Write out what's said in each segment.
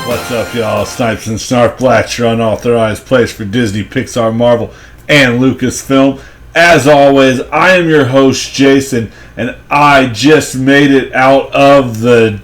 What's up, y'all? Snipes-n-Snarfblatts, your unauthorized place for Disney, Pixar, Marvel, and Lucasfilm. As always, I am your host, Jason, and I just made it out of the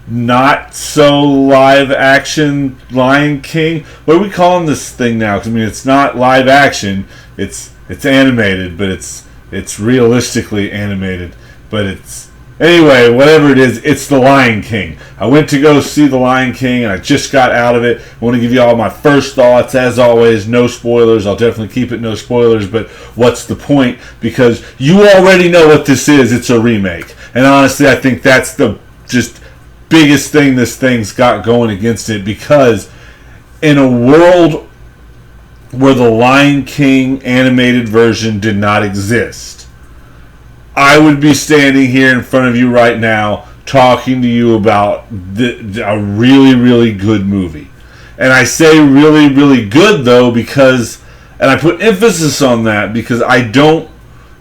not-so-live-action Lion King. What are we calling this thing now? Because, I mean, it's not live-action. It's animated, but it's realistically animated. But it's... Anyway, whatever it is, it's The Lion King. I went to go see The Lion King, and I just got out of it. I want to give you all my first thoughts. As always, no spoilers. I'll definitely keep it no spoilers, but what's the point? Because you already know what this is. It's a remake. And honestly, I think that's the just biggest thing this thing's got going against it, because in a world where The Lion King animated version did not exist, I would be standing here in front of you right now talking to you about a really, really good movie. And I say really, really good, though, because, and I put emphasis on that, because I don't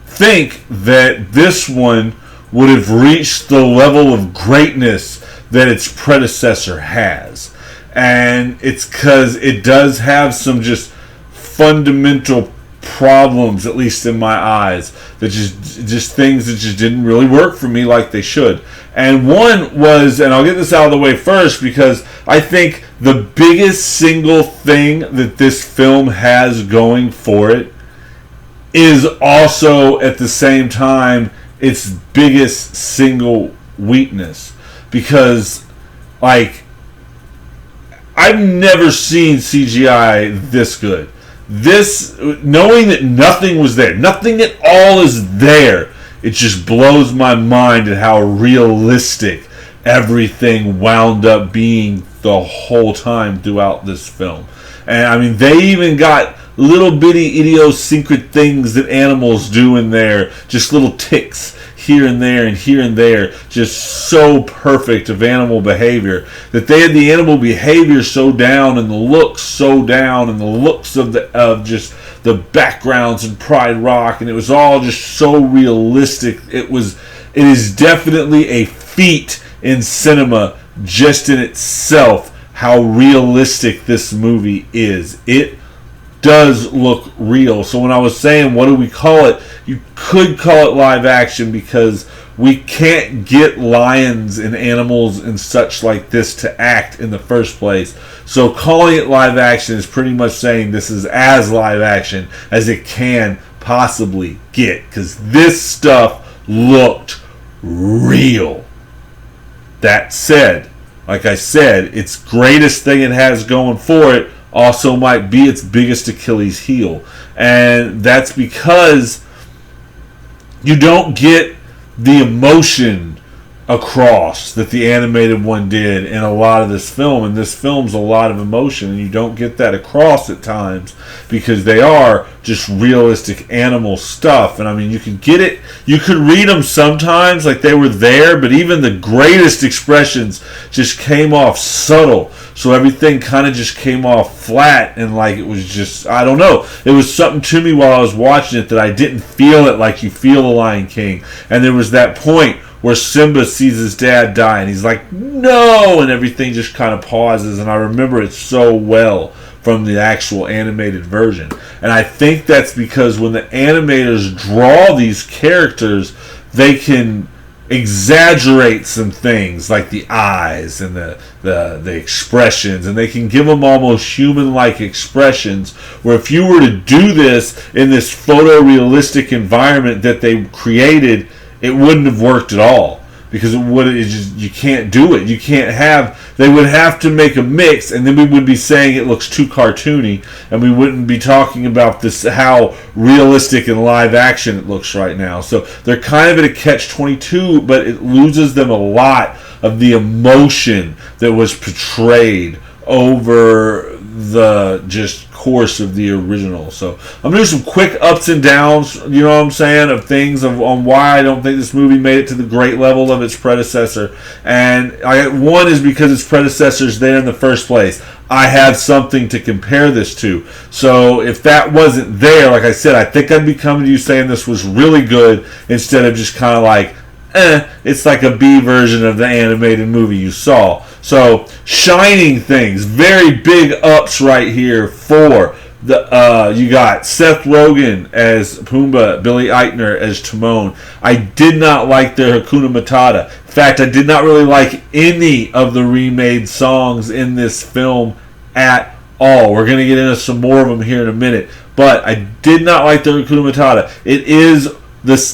think that this one would have reached the level of greatness that its predecessor has. And it's because it does have some just fundamental problems, at least in my eyes, that just things that just didn't really work for me like they should. And one was, and I'll get this out of the way first, because I think the biggest single thing that this film has going for it is also at the same time its biggest single weakness. Because, like, I've never seen CGI this good. This, knowing that nothing was there, nothing at all is there, it just blows my mind at how realistic everything wound up being the whole time throughout this film. And I mean, they even got little bitty idiosyncratic things that animals do in there, just little ticks here and there and here and there, just so perfect of animal behavior, that they had the animal behavior so down and the looks so down and the looks of just the backgrounds in Pride Rock, and it was all just so realistic. It is definitely a feat in cinema just in itself how realistic this movie is. It does look real. So when I was saying, what do we call it? You could call it live action, because we can't get lions and animals and such like this to act in the first place. So calling it live action is pretty much saying this is as live action as it can possibly get, because this stuff looked real. That said, like I said, its greatest thing it has going for it also might be its biggest Achilles heel. And that's because you don't get the emotion across that the animated one did in a lot of this film. And this film's a lot of emotion, and you don't get that across at times because they are just realistic animal stuff. And I mean, you could get it, you could read them sometimes like they were there, but even the greatest expressions just came off subtle. So everything kind of just came off flat, and like it was just, I don't know. It was something to me while I was watching it that I didn't feel it like you feel The Lion King. And there was that point where Simba sees his dad die, and he's like, no! And everything just kind of pauses, and I remember it so well from the actual animated version. And I think that's because when the animators draw these characters, they can exaggerate some things like the eyes and the expressions, and they can give them almost human-like expressions, where if you were to do this in this photorealistic environment that they created, it wouldn't have worked at all, because you can't do it. You can't have, they would have to make a mix, and then we would be saying it looks too cartoony, and we wouldn't be talking about this, how realistic and live action it looks right now. So they're kind of at a catch-22, but it loses them a lot of the emotion that was portrayed over the just course of the original. So I'm going to do some quick ups and downs, you know what I'm saying, of things on why I don't think this movie made it to the great level of its predecessor. And one is because its predecessor's there in the first place. I have something to compare this to. So if that wasn't there, like I said, I think I'd be coming to you saying this was really good, instead of just kind of like, it's like a B version of the animated movie you saw. So, shining things, very big ups right here for the you got Seth Rogen as Pumbaa, Billy Eichner as Timon. I did not like their Hakuna Matata. In fact, I did not really like any of the remade songs in this film at all. We're going to get into some more of them here in a minute, but I did not like the Hakuna Matata. It is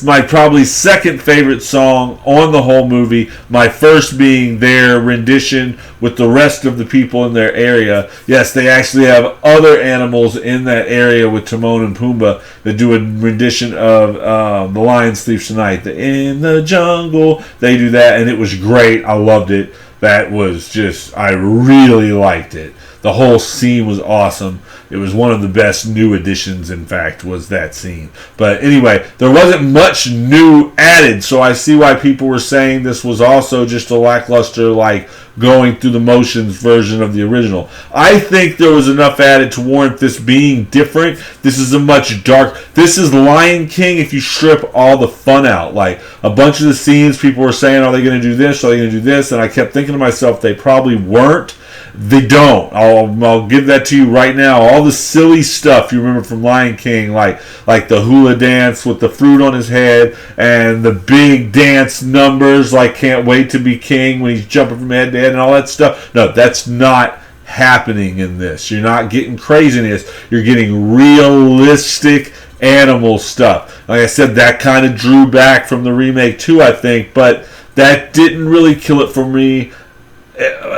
my probably second favorite song on the whole movie. My first being their rendition with the rest of the people in their area. Yes, they actually have other animals in that area with Timon and Pumbaa that do a rendition of The Lion Sleeps Tonight. In the jungle, they do that, and it was great. I loved it. That was just, I really liked it. The whole scene was awesome. It was one of the best new additions, in fact, was that scene. But anyway, there wasn't much new added, so I see why people were saying this was also just a lackluster, like, going through the motions version of the original. I think there was enough added to warrant this being different. This is a much dark... This is Lion King if you strip all the fun out. Like, a bunch of the scenes, people were saying, are they going to do this? Are they going to do this? And I kept thinking to myself, they probably weren't. They don't. I'll give that to you right now. All the silly stuff you remember from Lion King, like the hula dance with the fruit on his head, and the big dance numbers like Can't Wait to Be King when he's jumping from head to head and all that stuff. No, that's not happening in this. You're not getting craziness. You're getting realistic animal stuff. Like I said, that kind of drew back from the remake too, I think, but that didn't really kill it for me.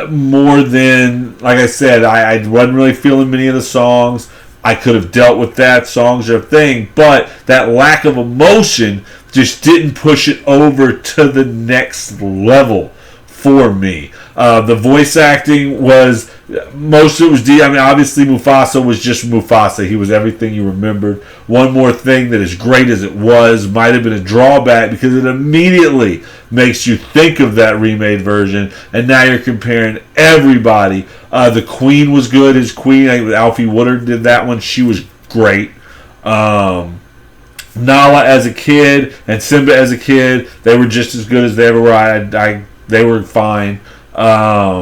More than, like I said, I wasn't really feeling many of the songs. I could have dealt with that. Songs are a thing, but that lack of emotion just didn't push it over to the next level for me. The voice acting was, most of it was I mean, obviously Mufasa was just Mufasa. He was everything you remembered. One more thing that, as great as it was, might have been a drawback because it immediately makes you think of that remade version, and now you're comparing everybody. The Queen was good as Queen. I think Alfie Woodard did that one. She was great. Nala as a kid and Simba as a kid, they were just as good as they ever were. They were fine. I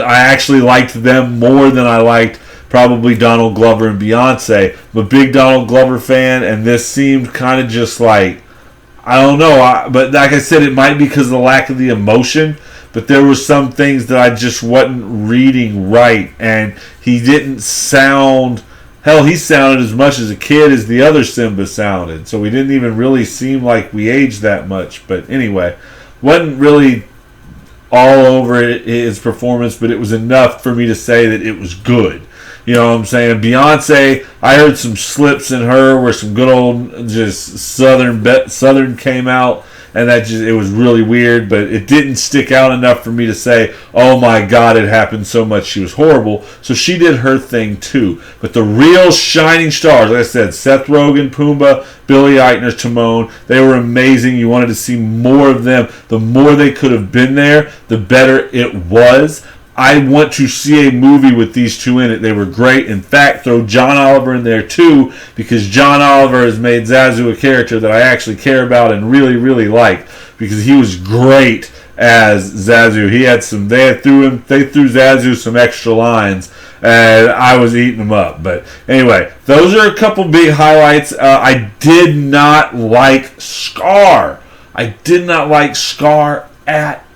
actually liked them more than I liked probably Donald Glover and Beyonce. I'm a big Donald Glover fan, and this seemed kind of just like, I don't know, but like I said, it might be because of the lack of the emotion, but there were some things that I just wasn't reading right, and he didn't sound... Hell, he sounded as much as a kid as the other Simba sounded, so we didn't even really seem like we aged that much. But anyway, wasn't really all over his performance, but it was enough for me to say that it was good. You know what I'm saying? Beyonce, I heard some slips in her where some good old just Southern came out, and it was really weird, but it didn't stick out enough for me to say, oh my God, it happened so much, she was horrible. So she did her thing too. But the real shining stars, like I said, Seth Rogen, Pumbaa, Billy Eichner, Timon, they were amazing. You wanted to see more of them. The more they could have been there, the better it was. I want to see a movie with these two in it. They were great. In fact, throw John Oliver in there too, because John Oliver has made Zazu a character that I actually care about and really, really like, because he was great as Zazu. They threw Zazu some extra lines, and I was eating them up. But anyway, those are a couple big highlights. I did not like Scar. I did not like Scar at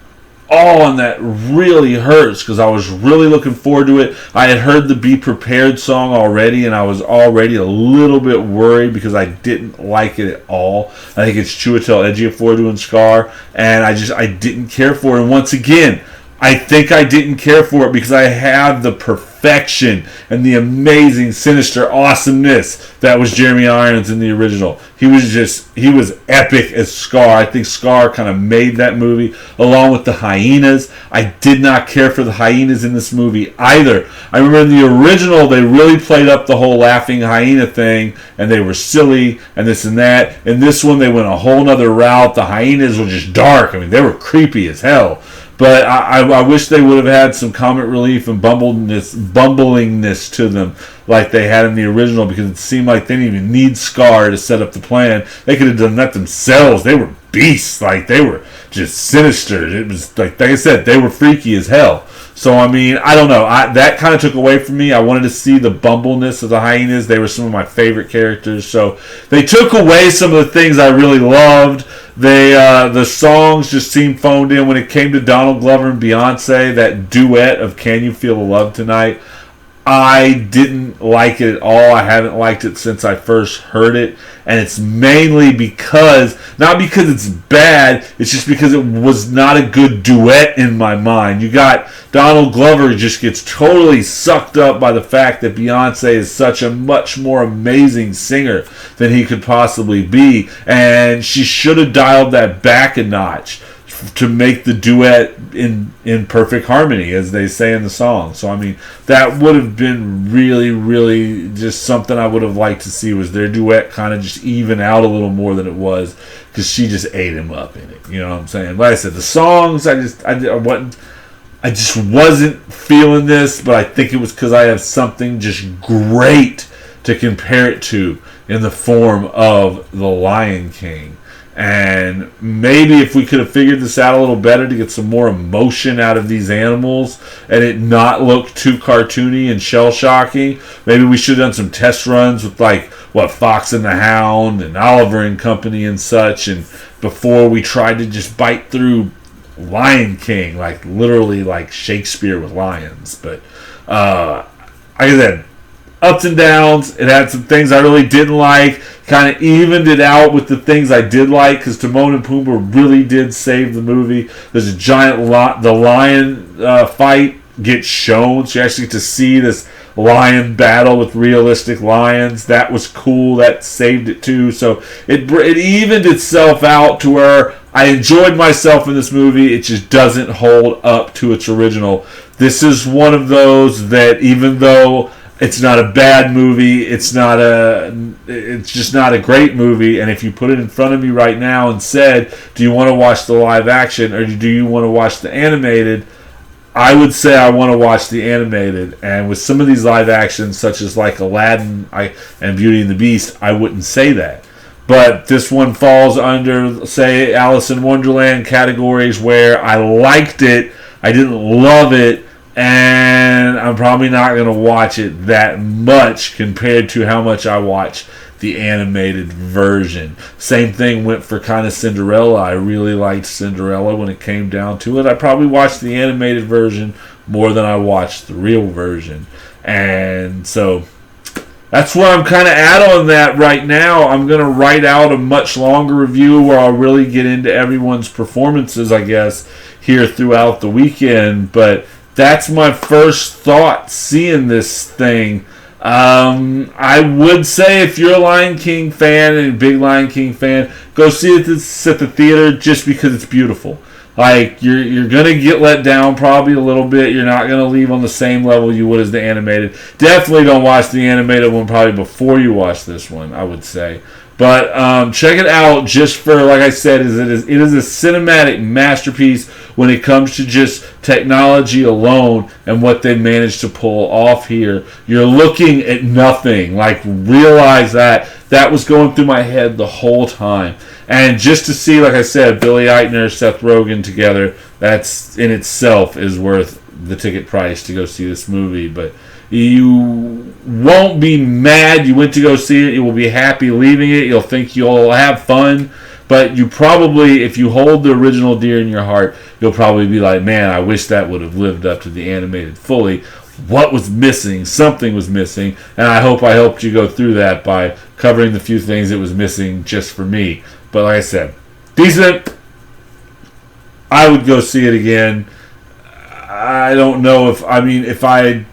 all, and that really hurts because I was really looking forward to it. I had heard the Be Prepared song already, and I was already a little bit worried because I didn't like it at all. I think it's Chiwetel Ejiofor doing Scar, and I didn't care for it. And once again, I think I didn't care for it because I have the perfection and the amazing, sinister awesomeness that was Jeremy Irons in the original. He was epic as Scar. I think Scar kind of made that movie, along with the hyenas. I did not care for the hyenas in this movie either. I remember in the original, they really played up the whole laughing hyena thing, and they were silly, and this and that. In this one, they went a whole nother route. The hyenas were just dark. I mean, they were creepy as hell. But I wish they would have had some comic relief and bumblingness to them like they had in the original, because it seemed like they didn't even need Scar to set up the plan. They could have done that themselves. They were beasts. Like, they were just sinister. It was like I said, they were freaky as hell. So, I mean, I don't know. That kind of took away from me. I wanted to see the bumbleness of the hyenas. They were some of my favorite characters. So, they took away some of the things I really loved. The songs just seemed phoned in. When it came to Donald Glover and Beyonce, that duet of Can You Feel the Love Tonight, I didn't like it at all. I haven't liked it since I first heard it. And it's mainly because, not because it's bad, it's just because it was not a good duet in my mind. You got Donald Glover who just gets totally sucked up by the fact that Beyonce is such a much more amazing singer than he could possibly be. And she should have dialed that back a notch to make the duet in perfect harmony, as they say in the song. So, I mean, that would have been really, really just something I would have liked to see, was their duet kind of just even out a little more than it was, because she just ate him up in it. You know what I'm saying? Like I said, the songs, I just wasn't feeling this, but I think it was because I have something just great to compare it to in the form of The Lion King. And maybe if we could have figured this out a little better to get some more emotion out of these animals and it not look too cartoony and shell-shocking, maybe we should have done some test runs with, like, Fox and the Hound and Oliver and Company and such, and before we tried to just bite through Lion King, like literally like Shakespeare with lions. But like I said, ups and downs. It had some things I really didn't like. Kind of evened it out with the things I did like, because Timon and Pumbaa really did save the movie. There's a giant the lion fight gets shown, so you actually get to see this lion battle with realistic lions. That was cool. That saved it too. So it evened itself out to where I enjoyed myself in this movie. It just doesn't hold up to its original. This is one of those that, even though it's not a bad movie, it's just not a great movie, and if you put it in front of me right now and said, do you want to watch the live action or do you want to watch the animated, I would say I want to watch the animated. And with some of these live actions, such as like Aladdin and Beauty and the Beast, I wouldn't say that. But this one falls under, say, Alice in Wonderland categories, where I liked it, I didn't love it, and I'm probably not going to watch it that much compared to how much I watch the animated version. Same thing went for kind of Cinderella. I really liked Cinderella when it came down to it. I probably watched the animated version more than I watched the real version. And so that's where I'm kind of at on that right now. I'm going to write out a much longer review where I'll really get into everyone's performances, I guess, here throughout the weekend. But that's my first thought seeing this thing. I would say, if you're a Lion King fan and a big Lion King fan, go see it at the theater just because it's beautiful. Like, you're going to get let down probably a little bit. You're not going to leave on the same level you would as the animated. Definitely don't watch the animated one probably before you watch this one, I would say. But check it out just for, like I said, it is a cinematic masterpiece when it comes to just technology alone and what they managed to pull off here. You're looking at nothing. Like, realize that was going through my head the whole time. And just to see, like I said, Billy Eichner, Seth Rogen together, that's in itself is worth the ticket price to go see this movie. But you won't be mad you went to go see it. You will be happy leaving it. You'll think you'll have fun. But you probably, if you hold the original dear in your heart, you'll probably be like, man, I wish that would have lived up to the animated fully. What was missing? Something was missing. And I hope I helped you go through that by covering the few things that was missing just for me. But like I said, decent. I would go see it again. I don't know I'm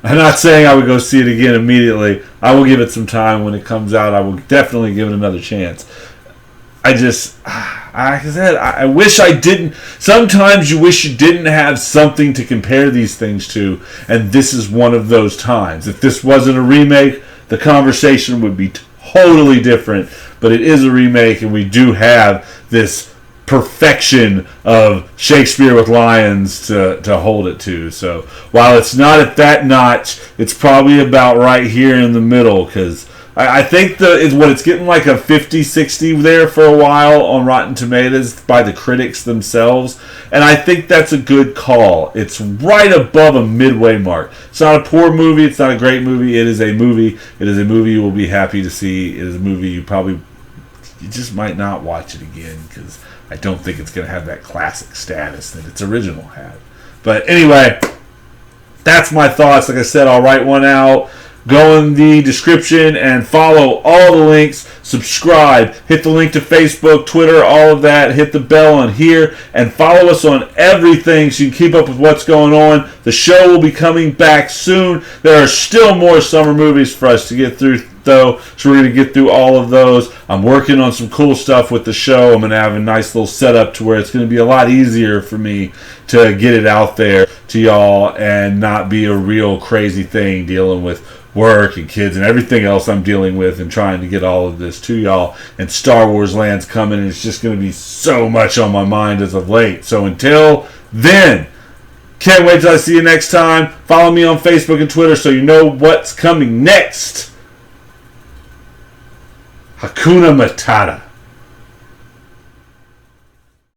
not saying I would go see it again immediately. I will give it some time when it comes out. I will definitely give it another chance. Like I said, I wish I didn't. Sometimes you wish you didn't have something to compare these things to, and this is one of those times. If this wasn't a remake, the conversation would be totally different. But it is a remake, and we do have this perfection of Shakespeare with lions to hold it to. So while it's not at that notch, it's probably about right here in the middle, because I think it's getting like a 50-60 there for a while on Rotten Tomatoes by the critics themselves, and I think that's a good call. It's right above a midway mark. It's not a poor movie, it's not a great movie, it is a movie. It is a movie you will be happy to see. It is a movie you just might not watch it again, because I don't think it's going to have that classic status that its original had. But anyway, that's my thoughts. Like I said, I'll write one out. Go in the description and follow all the links. Subscribe. Hit the link to Facebook, Twitter, all of that. Hit the bell on here. And follow us on everything so you can keep up with what's going on. The show will be coming back soon. There are still more summer movies for us to get through, though, so we're going to get through all of those. I'm working on some cool stuff with the show. I'm going to have a nice little setup to where it's going to be a lot easier for me to get it out there to y'all and not be a real crazy thing dealing with work and kids and everything else I'm dealing with and trying to get all of this to y'all. And Star Wars Land's coming, and it's just going to be so much on my mind as of late. So until then, can't wait till I see you next time. Follow me on Facebook and Twitter so you know what's coming next. Hakuna Matata.